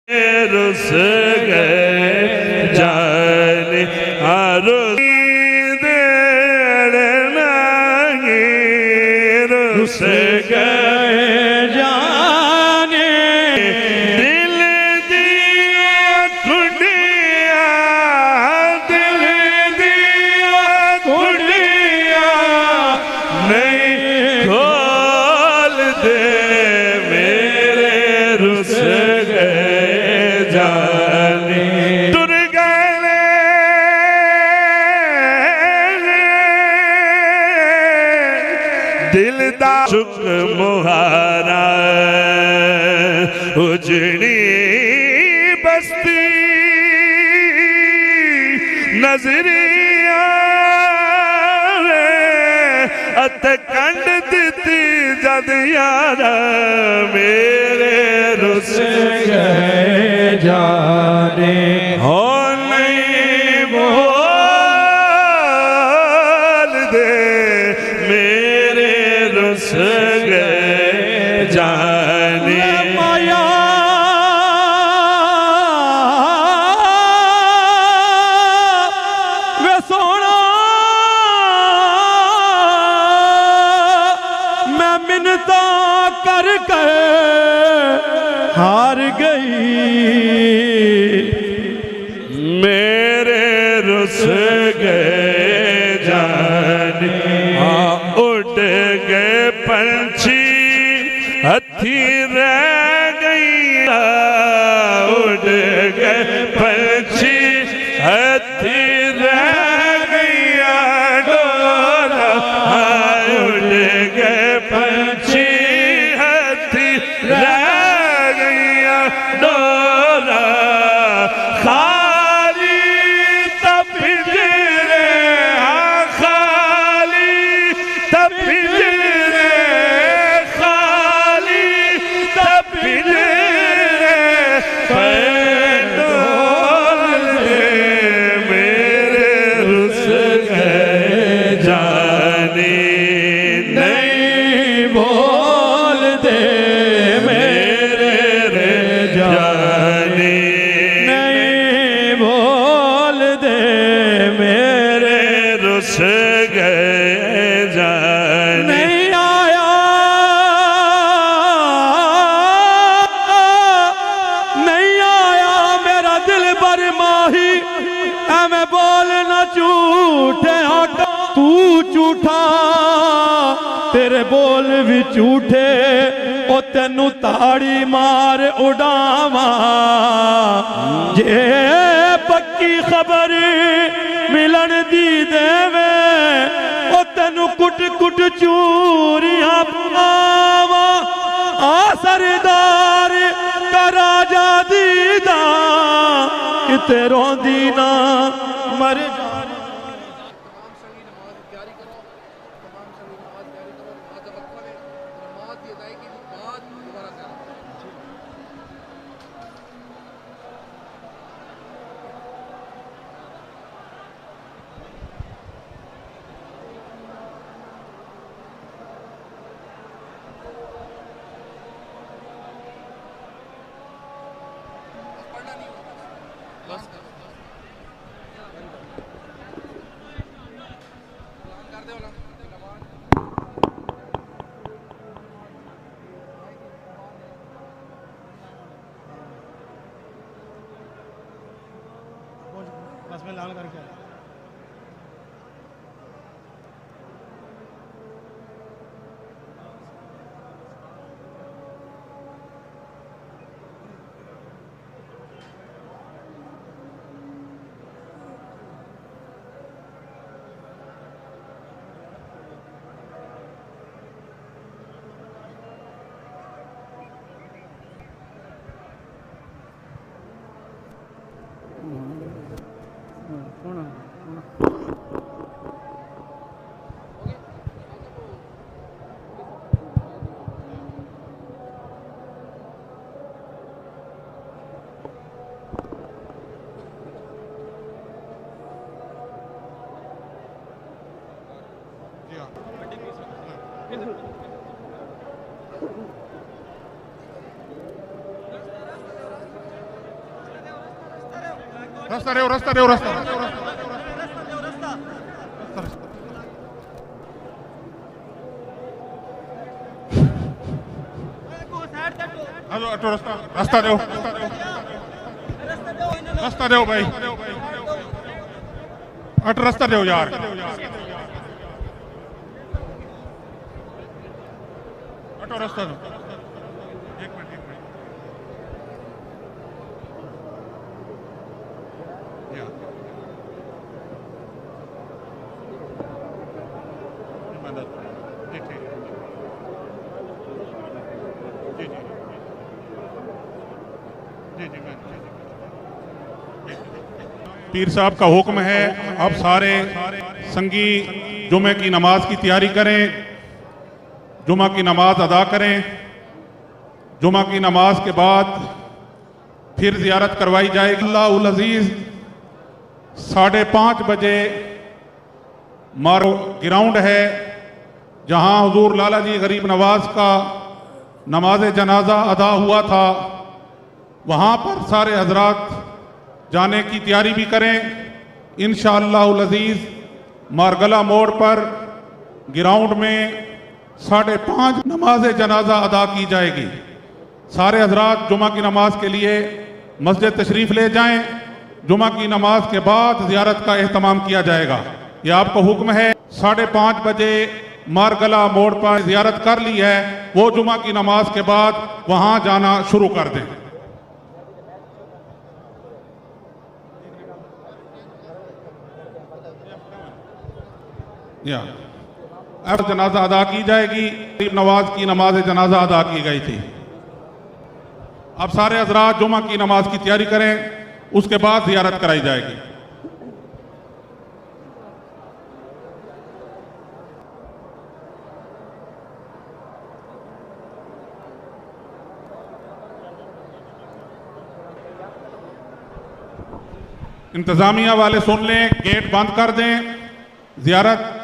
रुस गए जाने रुस गए जाने दिल दिया कुड़िया दिल दिया कुड़िया नहीं खोल दे मेरे रुस गए जाने तुर गए दिल दा सुख मुहारा उजड़ी बस्ती नजरिया अत कंड दिती जद यारा मेरे रुस गए जाने हो नहीं बोल दे मेरे रुस गए जाने माया वे सोना मैं मिन्नता कर कर हार गई मेरे रुस गए जाने उड़ गए पंछी हथी रह गई उड़ गए पंछी हथी रह गई डोरा उड़ गए पंछी हथी रह गई डोरा खाली तपिजरे खाली तपिजरे खाली तपिजरे डोल दे मेरे रुस गए जाने नहीं बोल दे मेरे रे जाने नहीं बोल दे मेरे रुस गए जाने नहीं आया नहीं आया मेरा दिल पर माही मैं बोल न झूठे आका तू झूठा तेरे बोल भी झूठे ओ तेनू ताड़ी मार उड़ावा जे पक्की खबर मिलन दी देवे ओ तेनू कुट कुट चूरियां पावा आ सरदार का राजा दीदा किते रोंदी ना मर बस में लाल करके रास्ता दो, रास्ता दो, रास्ता रास्ता दो, रास्ता दो भाई, अट रास्ता दो यार। अटो रास्ता दो, एक मिनट। पीर साहब का हुक्म है, अब सारे संगी जुमे की नमाज की तैयारी करें, जुमा की नमाज अदा करें। जुमा की नमाज के बाद फिर जियारत करवाई जाएगी। अल्लाहुल अजीज 5:30 बजे मारो ग्राउंड है जहां हुजूर लाला जी गरीब नवाज का नमाज जनाजा अदा हुआ था, वहां पर सारे हजरात जाने की तैयारी भी करें। इंशाअल्लाहुल अजीज मारगला मोड़ पर ग्राउंड में 5:30 नमाज जनाजा अदा की जाएगी। सारे हजरात जुमा की नमाज के लिए मस्जिद तशरीफ ले जाएं। जुमा की नमाज के बाद ज़ियारत का एहतमाम किया जाएगा। यह आपको हुक्म है। 5:30 बजे मारगला मोड़ पर ज़ियारत कर ली है, वो जुमा की नमाज के बाद वहां जाना शुरू कर दें। अब जनाजा अदा की जाएगी। गरीब नवाज की नमाज जनाजा अदा की गई थी। अब सारे हजरात जुमा की नमाज की तैयारी करें, उसके बाद ज़ियारत कराई जाएगी। इंतजामिया वाले सुन लें, गेट बंद कर दें। ज़ियारत